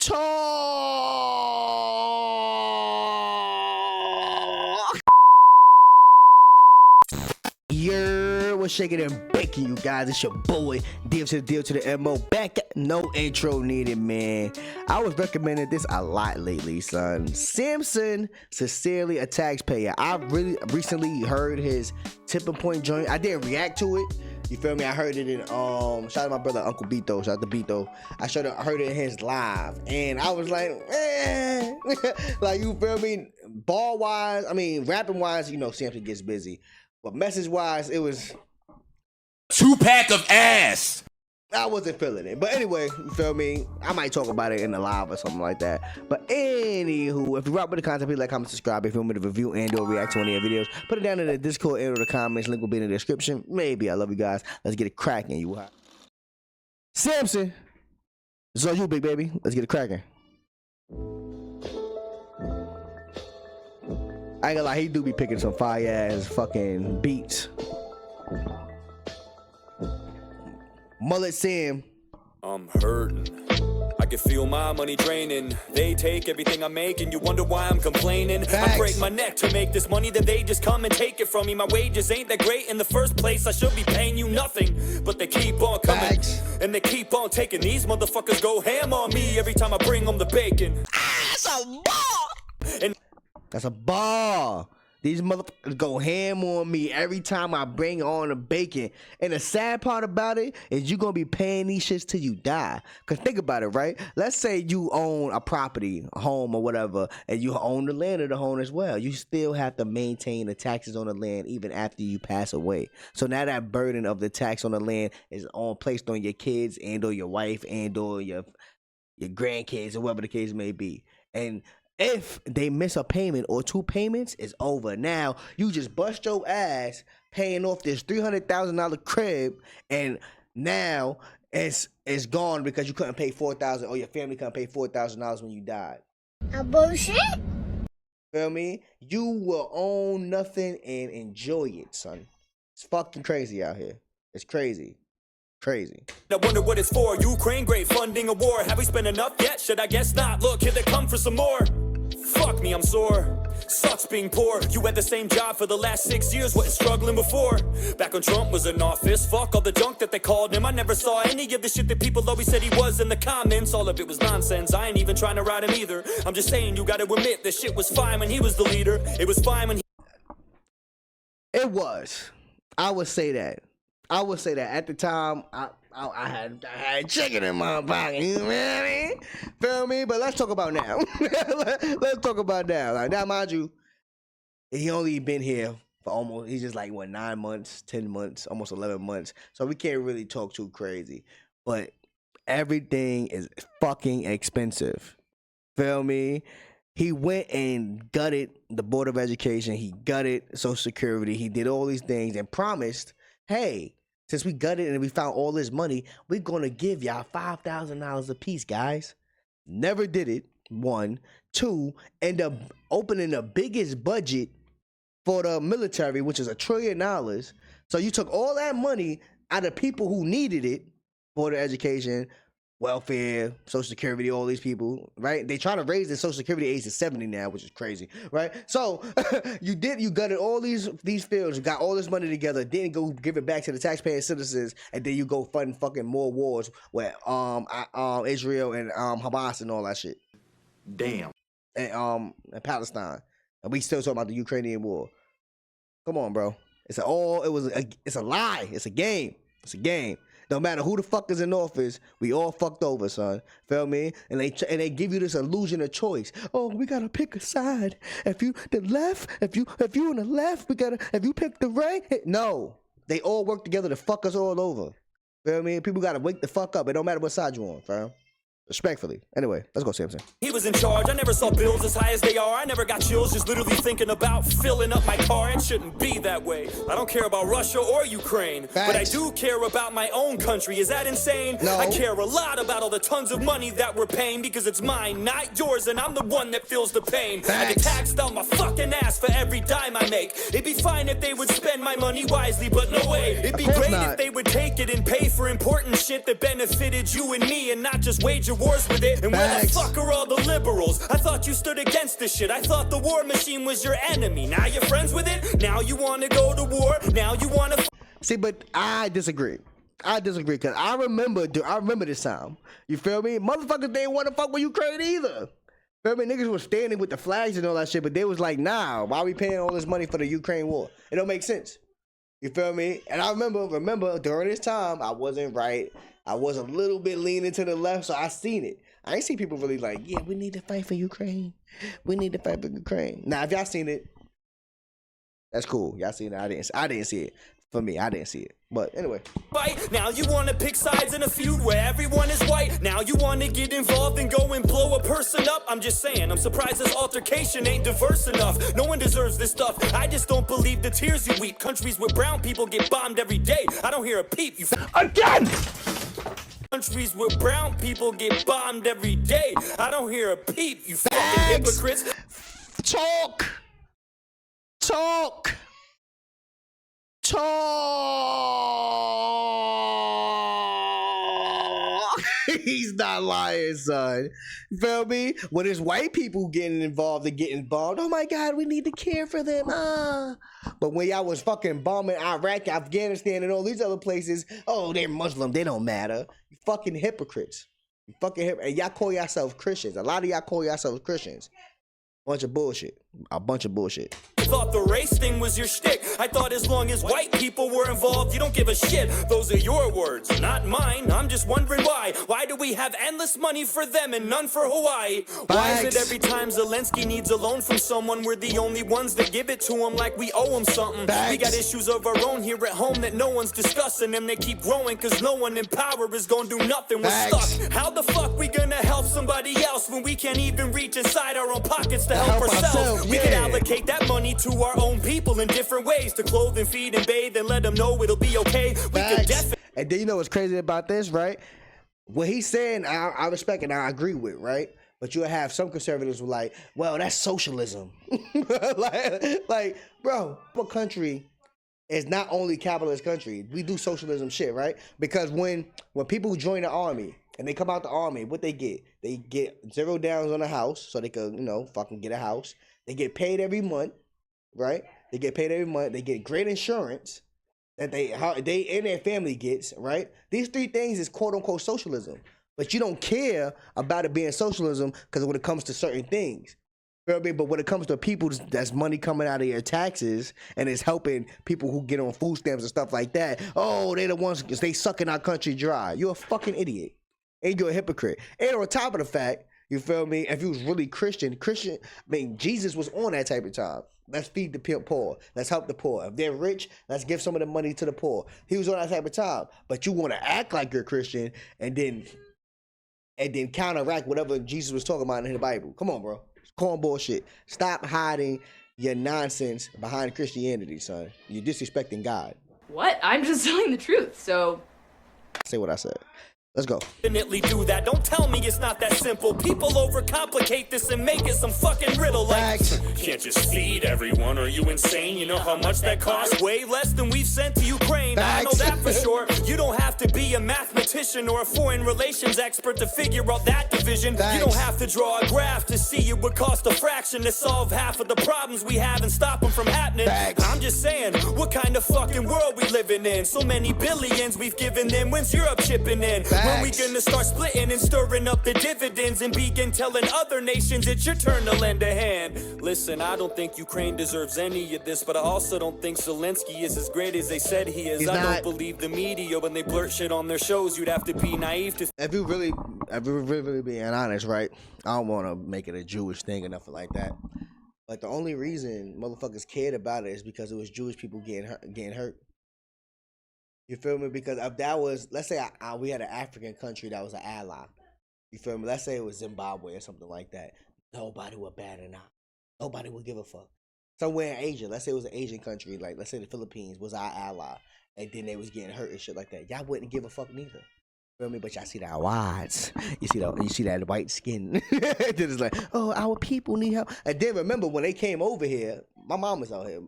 Talk. What's shaking and baking, you guys? It's your boy, Deal to the Deal to the MO. Back, no intro needed, man. I was recommending this a lot lately, son. Samson, sincerely a taxpayer. I really recently heard his tipping point joint. I didn't react to it. You feel me? I heard it in shout out to my brother Uncle Bito. Shout out to Bito. I heard it in his live, and I was like, like, you feel me? Ball wise, I mean, rapping wise, you know, Samson gets busy, but message wise, it was 2-pack of ass. I wasn't feeling it. But anyway, you feel me? I might talk about it in the live or something like that. But anywho, if you rock with the content, please like, comment, subscribe. If you want me to review and or react to any of the videos, put it down in the Discord and or the comments. Link will be in the description. Maybe. I love you guys. Let's get it cracking. You hot. Samson, it's on you, big baby. Let's get it cracking. I ain't gonna lie, he do be picking some fire ass fucking beats. Mullet Sam. I'm hurting. I can feel my money draining. They take everything I make and you wonder why I'm complaining. Facts. I break my neck to make this money, then they just come and take it from me. My wages ain't that great in the first place. I should be paying you nothing, but they keep on coming. Facts. And they keep on taking. These motherfuckers go ham on me every time I bring them the bacon. That's a ball. And That's a ball. These motherfuckers go ham on me every time I bring on the bacon. And the sad part about it is you're going to be paying these shits till you die. Because think about it, right? Let's say you own a property, a home or whatever, and you own the land of the home as well. You still have to maintain the taxes on the land even after you pass away. So now that burden of the tax on the land is placed on your kids and or your wife and or your grandkids or whatever the case may be. And if they miss a payment or two payments, it's over. Now, you just bust your ass paying off this $300,000 crib, and now it's gone because you couldn't pay $4,000 or your family couldn't pay $4,000 when you died. A bullshit? Feel me? You will own nothing and enjoy it, son. It's fucking crazy out here. It's crazy. Crazy. I wonder what it's for. Ukraine, great funding a war. Have we spent enough yet? Should I guess not? Look, here they come for some more. Fuck me, I'm sore. Sucks being poor. You had the same job for the last 6 years. Wasn't struggling before. Back when Trump was in office. Fuck all the junk that they called him. I never saw any of the shit that people always said he was in the comments. All of it was nonsense. I ain't even trying to ride him either. I'm just saying you gotta admit that shit was fine when he was the leader. It was fine when he... It was. I would say that. I would say that at the time, I had chicken in my pocket. You know what I mean? Feel me? But let's talk about now. Let's talk about now. Like, now, mind you, he only been here for almost, he's just like, what, 9 months, 10 months, almost 11 months. So we can't really talk too crazy. But everything is fucking expensive. Feel me? He went and gutted the Board of Education. He gutted Social Security. He did all these things and promised, hey, since we gutted and we found all this money, we're going to give y'all $5,000 a piece, guys. Never did it, one. Two, end up opening the biggest budget for the military, which is $1 trillion. So you took all that money out of people who needed it for their education, welfare, Social Security, all these people, right? They try to raise the Social Security age to 70 now, which is crazy, right? So you gutted all these fields, you got all this money together, didn't go give it back to the taxpaying citizens, and then you go fund fucking more wars with Israel and Hamas and all that shit. Damn. And Palestine. And we still talking about the Ukrainian war. Come on, bro. It's a lie. It's a game. It's a game. No matter who the fuck is in office, we all fucked over, son. Feel me? And they give you this illusion of choice. Oh, we gotta pick a side. If you on the left, if you pick the right. No, they all work together to fuck us all over. Feel me? People gotta wake the fuck up. It don't matter what side you on, fam. Respectfully. Anyway, let's go, Samson. He was in charge. I never saw bills as high as they are. I never got chills just literally thinking about filling up my car. It shouldn't be that way. I don't care about Russia or Ukraine. Facts. But I do care about my own country. Is that insane? No. I care a lot about all the tons of money that we're paying because it's mine, not yours, and I'm the one that feels the pain. Facts. I get taxed on my fucking ass for every dime I make. It'd be fine if they would spend my money wisely, but no way. It'd be great not. if they would take it and pay for important shit that benefited you and me and not just wage a wars with it. And where the Facts. fuck are all the liberals? I thought you stood against this shit. I thought the war machine was your enemy. Now you're friends with it? Now you wanna go to war? Now you wanna See, but I disagree. Because I remember this time. You feel me? Motherfuckers didn't want to fuck with Ukraine either. Feel me? Niggas was standing with the flags and all that shit, but they was like, nah, why we paying all this money for the Ukraine war? It don't make sense. You feel me? And I remember during this time, I wasn't right. I was a little bit leaning to the left, so I seen it. I ain't see people really like, yeah, we need to fight for Ukraine. We need to fight for Ukraine. Now, if y'all seen it, that's cool. Y'all seen it. I didn't see it. For me, I didn't see it. But anyway. fight. Now you wanna pick sides in a feud where everyone is white. Now you wanna get involved and go and blow a person up. I'm just saying, I'm surprised this altercation ain't diverse enough. No one deserves this stuff. I just don't believe the tears you weep. Countries where brown people get bombed every day. I don't hear a peep. You again. Countries where brown people get bombed every day. I don't hear a peep. You fucking hypocrites. Talk. He's not lying, son. You feel me? When it's white people getting involved and getting bombed, oh my God, we need to care for them. But when y'all was fucking bombing Iraq, Afghanistan, and all these other places, oh, they're Muslim, they don't matter. You fucking hypocrites. And y'all call yourselves Christians. A lot of y'all call yourselves Christians. Bunch of bullshit. Thought the race thing was your shtick. I thought as long as white people were involved, you don't give a shit. Those are your words, not mine. I'm just wondering why. Why do we have endless money for them and none for Hawaii? Why is it every time Zelensky needs a loan from someone, we're the only ones that give it to him like we owe him something? We got issues of our own here at home that no one's discussing, and they keep growing cause no one in power is gonna do nothing. We're stuck. How the fuck we gonna help somebody else when we can't even reach inside our own pockets to help ourselves? We could allocate that money to our own people in different ways, to clothe and feed and bathe and let them know it'll be okay. We could definitely. And then you know what's crazy about this, right? What he's saying, I respect and I agree with, right? But you'll have some conservatives who are like, well, that's socialism. like, bro, what country is not only capitalist country? We do socialism shit, right? Because when people join the army and they come out the army, what they get? They get 0 downs on a house so they could, fucking get a house. They get paid every month, right? They get paid every month. They get great insurance that they and their family gets, right? These 3 things is quote unquote socialism. But you don't care about it being socialism because when it comes to certain things. You know what I mean? But when it comes to people that's money coming out of your taxes and it's helping people who get on food stamps and stuff like that, oh, they the ones, they sucking our country dry. You're a fucking idiot. And you're a hypocrite. And on top of the fact, you feel me? If you was really Christian, Jesus was on that type of time. Let's feed the poor. Let's help the poor. If they're rich, let's give some of the money to the poor. He was on that type of time. But you want to act like you're Christian and then counteract whatever Jesus was talking about in the Bible. Come on, bro. It's corn bullshit. Stop hiding your nonsense behind Christianity, son. You're disrespecting God. What? I'm just telling the truth, so. Say what I said. Let's go. Definitely do that. Don't tell me it's not that simple. People overcomplicate this and make it some fucking riddle. Like, can't just feed everyone. Are you insane? You know how much that costs? Way less than we've sent to Ukraine. I know that for sure. You don't have to be a mathematician or a foreign relations expert to figure out that division. You don't have to draw a graph to see it would cost a fraction to solve half of the problems we have and stop them from happening. I'm just saying, what kind of fucking world we living in? So many billions we've given them. When's Europe chipping in? When we gonna start splitting and stirring up the dividends and begin telling other nations it's your turn to lend a hand? Listen, I don't think Ukraine deserves any of this, but I also don't think Zelensky is as great as they said he is. I don't believe the media when they blurt shit on their shows. You'd have to be naive to. If you really being honest, right? I don't want to make it a Jewish thing or nothing like that. But the only reason motherfuckers cared about it is because it was Jewish people getting hurt. You feel me? Because if that was, let's say we had an African country that was an ally. You feel me? Let's say it was Zimbabwe or something like that. Nobody would bat an eye. Nobody would give a fuck. Somewhere in Asia, let's say it was an Asian country, like let's say the Philippines was our ally, and then they was getting hurt and shit like that. Y'all wouldn't give a fuck neither. Feel me? But y'all see that whites. You see that white skin. Then it's like, oh, our people need help. And then remember when they came over here, My mom was out here.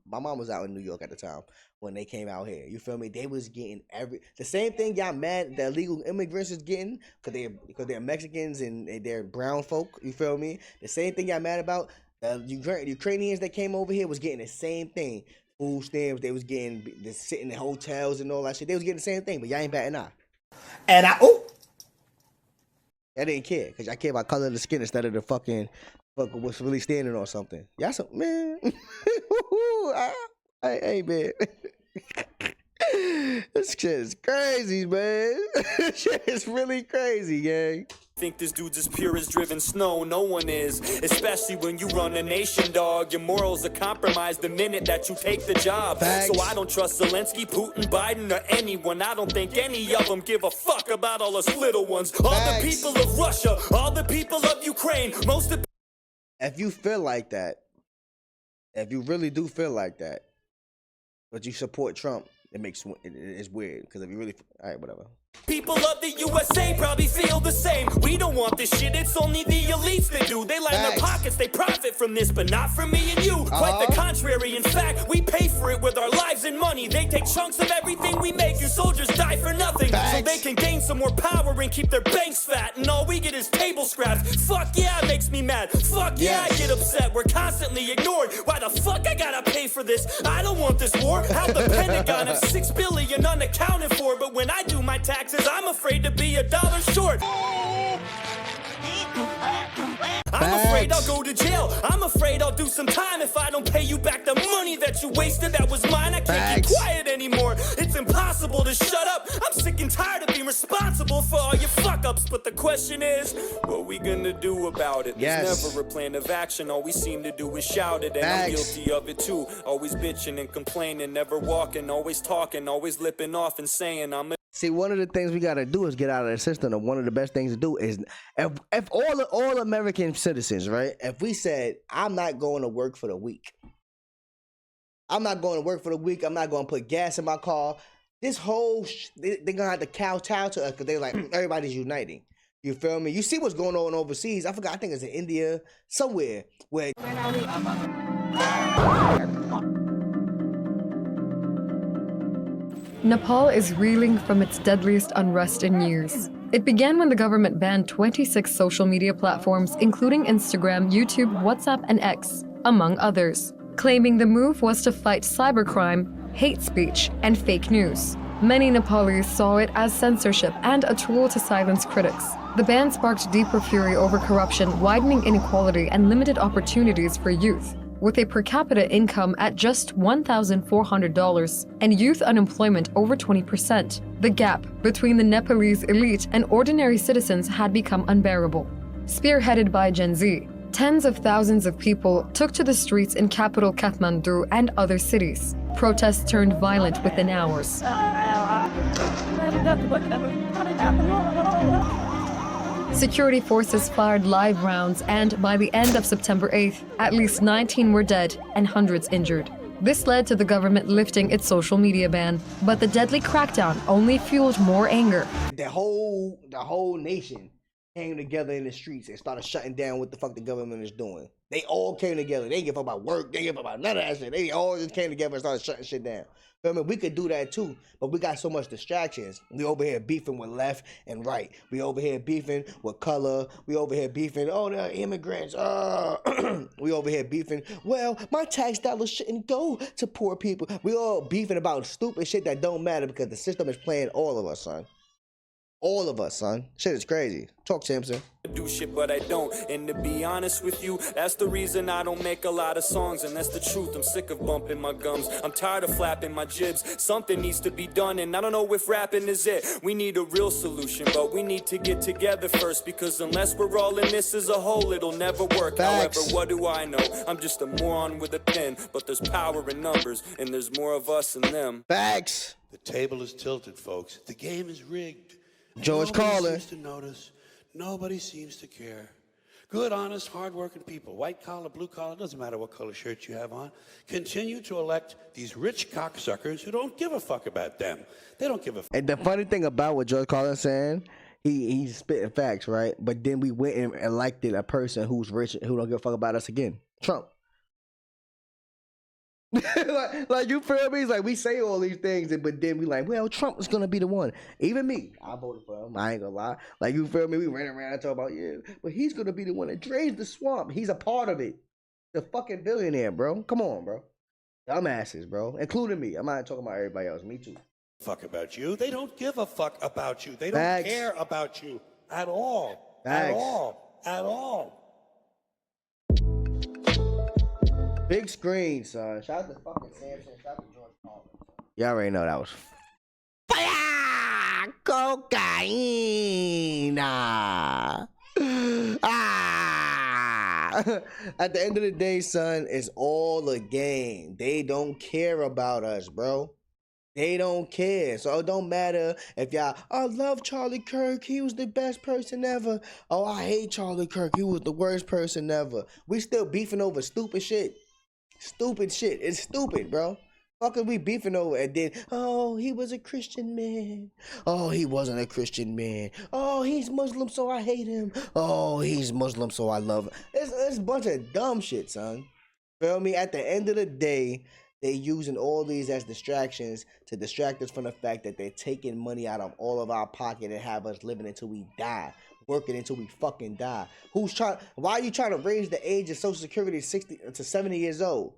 My mom was out in New York at the time when they came out here. You feel me? They was getting the same thing y'all mad that illegal immigrants is getting because they're Mexicans and they're brown folk. You feel me? The same thing y'all mad about. The Ukrainians that came over here was getting the same thing. Food stamps. They was getting sitting in hotels and all that shit. They was getting the same thing, but y'all ain't batting eye. And I Didn't care because y'all care about color of the skin instead of the fucking what's really standing on something. Y'all some man. Hey man. This shit is crazy, man. This shit is really crazy, gang. Think this dude's as pure as driven snow, no one is. Especially when you run a nation, dog. Your morals are compromised the minute that you take the job. Facts. So I don't trust Zelensky, Putin, Biden, or anyone. I don't think any of them give a fuck about all us little ones. All the people of Russia, all the people of Ukraine, most of. If you feel like that, if you really do feel like that, but you support Trump, it's weird because if you really, all right, whatever. People of the USA probably feel the same. We don't want this shit, it's only the elites that do. They line their pockets, they profit from this, but not from me and you. Quite the contrary, in fact, we pay for it with our lives and money. They take chunks of everything we make. You soldiers die for nothing, so they can gain some more power and keep their banks fat. And all we get is table scraps. Fuck yeah, it makes me mad. Fuck yeah, I get upset. We're constantly ignored. Why the fuck I gotta pay for this? I don't want this war. How the Pentagon have $6 billion unaccounted for, but when I do my taxes, I'm afraid to be $1 short. I'm afraid I'll go to jail. I'm afraid I'll do some time if I don't pay you back the money that you wasted. That was mine. I can't keep quiet anymore. It's impossible to shut up. I'm sick and tired of being responsible for all your fuck-ups. But the question is, what we gonna do about it? There's never a plan of action. All we seem to do is shout it. And I'm guilty of it too. Always bitching and complaining, never walking, always talking, always lipping off and saying I'm a. See, one of the things we gotta do is get out of the system. And one of the best things to do is if all American citizens, right? If we said, I'm not going to work for the week. I'm not going to work for the week. I'm not going to put gas in my car. This whole they're gonna have to kowtow to us because they're like everybody's uniting. You feel me? You see what's going on overseas? I forgot. I think it's in India somewhere where. Nepal is reeling from its deadliest unrest in years. It began when the government banned 26 social media platforms, including Instagram, YouTube, WhatsApp, and X, among others, claiming the move was to fight cybercrime, hate speech, and fake news. Many Nepalese saw it as censorship and a tool to silence critics. The ban sparked deeper fury over corruption, widening inequality, and limited opportunities for youth. With a per capita income at just $1,400 and youth unemployment over 20%, the gap between the Nepalese elite and ordinary citizens had become unbearable. Spearheaded by Gen Z, tens of thousands of people took to the streets in capital Kathmandu and other cities. Protests turned violent within hours. Security forces fired live rounds, and by the end of September 8th, at least 19 were dead and hundreds injured. This led to the government lifting its social media ban, but the deadly crackdown only fueled more anger. The whole nation came together in the streets and started shutting down what the fuck the government is doing. They all came together. They didn't give a fuck about work. They didn't give a fuck about none of that shit. They all just came together and started shutting shit down. I mean, we could do that too, but we got so much distractions. We over here beefing with left and right. We over here beefing with color. We over here beefing, oh, they're immigrants. We over here beefing, well, my tax dollars shouldn't go to poor people. We all beefing about stupid shit that don't matter because the system is playing all of us, son. All of us, son. Shit is crazy. Talk, Samson. I do shit, but I don't. And to be honest with you, that's the reason I don't make a lot of songs. And that's the truth. I'm sick of bumping my gums. I'm tired of flapping my jibs. Something needs to be done, and I don't know if rapping is it. We need a real solution, but we need to get together first. Because unless we're all in this as a whole, it'll never work. Facts. However, what do I know? I'm just a moron with a pen. But there's power in numbers, and there's more of us than them. Facts. The table is tilted, folks. The game is rigged. George Carlin. Nobody seems to notice. Nobody seems to care. Good, honest, hard-working people, white collar, blue collar, doesn't matter what color shirt you have on, continue to elect these rich cocksuckers who don't give a fuck about them. They don't give a fuck. And the funny thing about what George Carlin saying, he's spitting facts, right? But then we went and elected a person who's rich, who don't give a fuck about us again. Trump. like you feel me? It's like we say all these things, but then we like, well, Trump is gonna be the one. Even me, I voted for him. I ain't gonna lie. Like you feel me? We ran around and talk about but he's gonna be the one that drains the swamp. He's a part of it. The fucking billionaire, bro. Come on, bro. Dumbasses, bro, including me. I'm not talking about everybody else. Me too. Fuck about you. They don't give a fuck about you. They don't Facts. care about you at all. Facts. At all. At all. Big screen, son. Shout out to fucking Samson. Shout out to George Carlin. Y'all already know that was fire cocaine. At the end of the day, son, it's all a game. They don't care about us, bro. They don't care. So it don't matter if y'all, I love Charlie Kirk. He was the best person ever. Oh, I hate Charlie Kirk. He was the worst person ever. We still beefing over stupid shit. Stupid shit. It's stupid, bro. Fuck are we beefing over? And then, oh, he was a Christian man. Oh, he wasn't a Christian man. Oh, he's Muslim, so I hate him. Oh, he's Muslim, so I love him. It's a bunch of dumb shit, son. Feel me? At the end of the day, they using all these as distractions to distract us from the fact that they're taking money out of all of our pocket and have us living until we die. Working until we fucking die. Why are you trying to raise the age of Social Security 60 to 70 years old?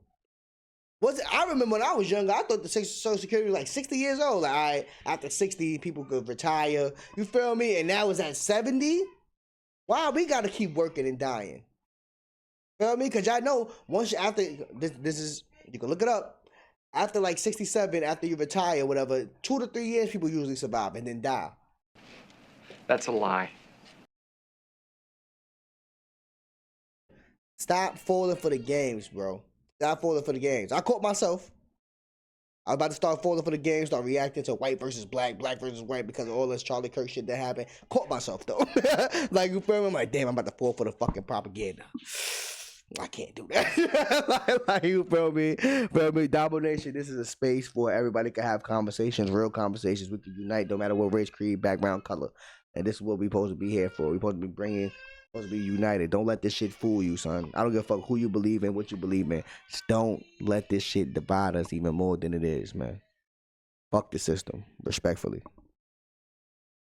I remember when I was younger, I thought the Social Security was like 60 years old. Like, all right, after 60, people could retire. You feel me? And now it's at 70? Why we gotta keep working and dying? Feel me? Because y'all know, this is, you can look it up. After like 67, after you retire, whatever, 2 to 3 years, people usually survive and then die. That's a lie. Stop falling for the games, bro. Stop falling for the games. I caught myself. I was about to start falling for the games, start reacting to white versus black, black versus white because of all this Charlie Kirk shit that happened. Caught myself, though. Like, you feel me? I'm like, damn, I'm about to fall for the fucking propaganda. I can't do that. like, you feel me? Feel me? Domination, this is a space for everybody to have conversations, real conversations. We can unite no matter what race, creed, background, color. And this is what we're supposed to be here for. We're supposed to be united. Don't let this shit fool you, son. I don't give a fuck who you believe in, what you believe in. Just don't let this shit divide us even more than it is, man. Fuck the system, respectfully.